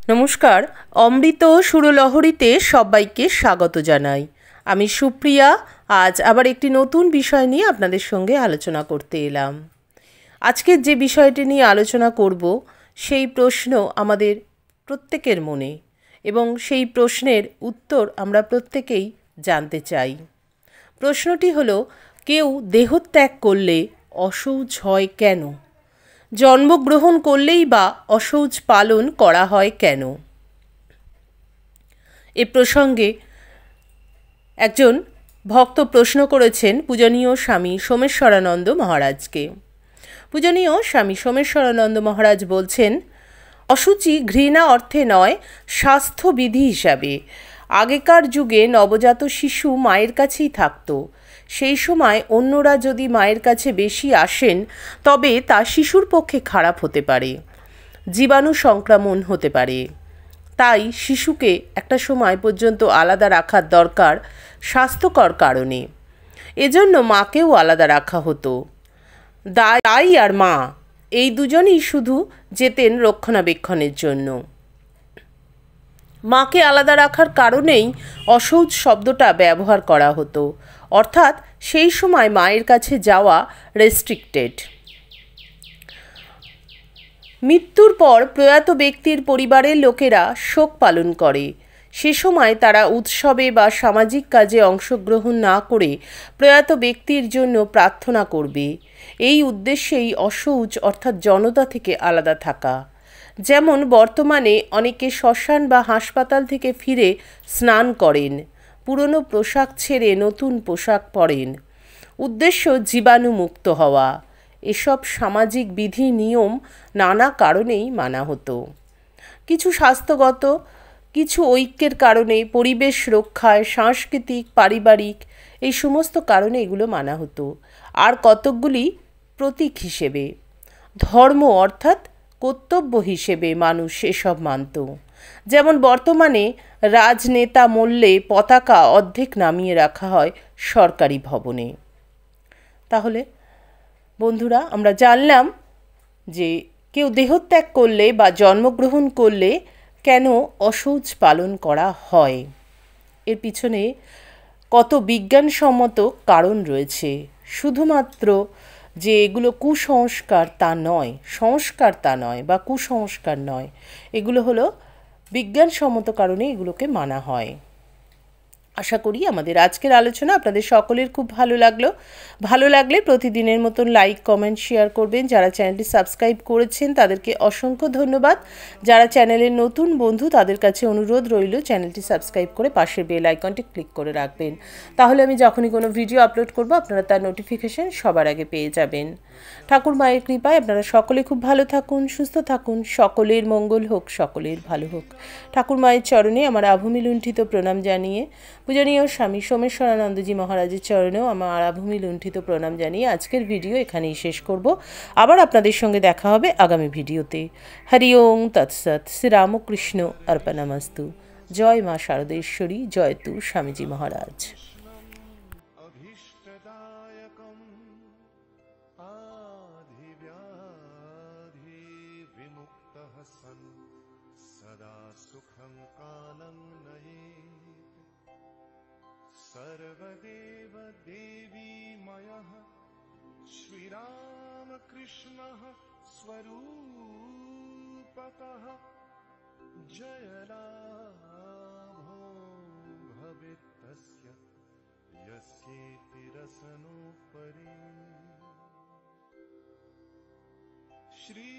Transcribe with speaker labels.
Speaker 1: নমস্কার, অমৃত সুরলহরীতে সবাইকে স্বাগত জানাই। আমি সুপ্রিয়া। আজ আবার একটি নতুন বিষয় নিয়ে আপনাদের সঙ্গে আলোচনা করতে এলাম। আজকের যে বিষয়টি নিয়ে আলোচনা করব সেই প্রশ্ন আমাদের প্রত্যেকের মনে, এবং সেই প্রশ্নের উত্তর আমরা প্রত্যেকেই জানতে চাই। প্রশ্নটি হলো, কেউ দেহত্যাগ করলে অশৌচ হয় কেন? জন্মগ্রহণ করলেই বা অশৌচ পালন করা হয় কেন? এ প্রসঙ্গে একজন ভক্ত প্রশ্ন করেছেন পূজনীয় স্বামী সোমেশ্বরানন্দ মহারাজকে। পূজনীয় স্বামী সোমেশ্বরানন্দ মহারাজ বলছেন, অশুচি ঘৃণা অর্থে নয়, স্বাস্থ্যবিধি হিসাবে। আগেকার যুগে নবজাত শিশু মায়ের কাছেই থাকত। সেই সময় অন্যরা যদি মায়ের কাছে বেশি আসেন তবে তা শিশুর পক্ষে খারাপ হতে পারে, জীবাণু সংক্রমণ হতে পারে। তাই শিশুকে একটা সময় পর্যন্ত আলাদা রাখার দরকার স্বাস্থ্যকর কারণে। এজন্য মাকেও আলাদা রাখা হতো। দাই আর মা এই দুজনই শুধু যেতেন রক্ষণাবেক্ষণের জন্য। মাকে আলাদা রাখার কারণেই অশৌচ শব্দটা ব্যবহার করা হতো, অর্থাৎ সেই সময় মায়ের কাছে যাওয়া রেস্ট্রিক্টেড। মৃত্যুর পর প্রয়াত ব্যক্তির পরিবারের লোকেরা শোক পালন করে। সে সময় তারা উৎসবে বা সামাজিক কাজে অংশগ্রহণ না করে প্রয়াত ব্যক্তির জন্য প্রার্থনা করবে। এই উদ্দেশ্যেই অশৌচ অর্থাৎ জনতা থেকে আলাদা থাকা। যেমন বর্তমানে অনেকে শ্মশান বা হাসপাতাল থেকে ফিরে স্নান করেন, পুরনো পোশাক ছেড়ে নতুন পোশাক পরেন। উদ্দেশ্য জীবাণুমুক্ত হওয়া। এসব সামাজিক বিধি নিয়ম নানা কারণেই মানা হতো। কিছু স্বাস্থ্যগত, কিছু ঐক্যের কারণে, পরিবেশ রক্ষায়, সাংস্কৃতিক, পারিবারিক এই সমস্ত কারণে এগুলো মানা হতো। আর কতকগুলি প্রতীক হিসেবে, ধর্ম অর্থাৎ কর্তব্য হিসেবে মানুষ এসব মানত। যেমন বর্তমানে রাজনেতা মরলে পতাকা অর্ধেক নামিয়ে রাখা হয় সরকারি ভবনে। তাহলে বন্ধুরা, আমরা জানলাম যে কেউ দেহত্যাগ করলে বা জন্মগ্রহণ করলে কেন অশৌচ পালন করা হয়। এর পিছনে কত বিজ্ঞানসম্মত কারণ রয়েছে। শুধুমাত্র যে এগুলো কুসংস্কার তা নয়, সংস্কার তা নয়, বা কুসংস্কার নয়, এগুলো হলো বিজ্ঞানসম্মত কারণে এগুলোকে মানা হয়। আশা করি আমাদের আজকের আলোচনা আপনাদের সকলের খুব ভালো লাগলে প্রতিদিনের মতন লাইক, কমেন্ট, শেয়ার করবেন। যারা চ্যানেলটি সাবস্ক্রাইব করেছেন তাদেরকে অসংখ্য ধন্যবাদ। যারা চ্যানেলের নতুন বন্ধু তাদের কাছে অনুরোধ রইল চ্যানেলটি সাবস্ক্রাইব করে পাশের বেল আইকনটি ক্লিক করে রাখবেন। তাহলে আমি যখনই কোনো ভিডিও আপলোড করব আপনারা তার নোটিফিকেশন সবার আগে পেয়ে যাবেন। ঠাকুর মায়ের কৃপায় আপনারা সকলে খুব ভালো থাকুন, সুস্থ থাকুন, সকলের মঙ্গল হোক, সকলের ভালো হোক। ঠাকুর মায়ের চরণে আমার আভূমি লুণ্ঠিত প্রণাম জানিয়ে, পূজনীয় স্বামী সোমেশ্বরানন্দজি মহারাজের চরণেও আমার আভূমি লুণ্ঠিত প্রণাম জানিয়ে আজকের ভিডিও এখানেই শেষ করব। আবার আপনাদের সঙ্গে দেখা হবে আগামী ভিডিওতে। হরি ওং তৎসৎ। শ্রীরামকৃষ্ণ অর্পণমস্তু। জয় মা শারদেশ্বরী, জয় তু স্বামীজি মহারাজ।
Speaker 2: सर्वदेव देवीमयः श्रीरामकृष्णः स्वरूपतः जय लाभो भवेत्तस्य यस्येति रसनोपरि। श्री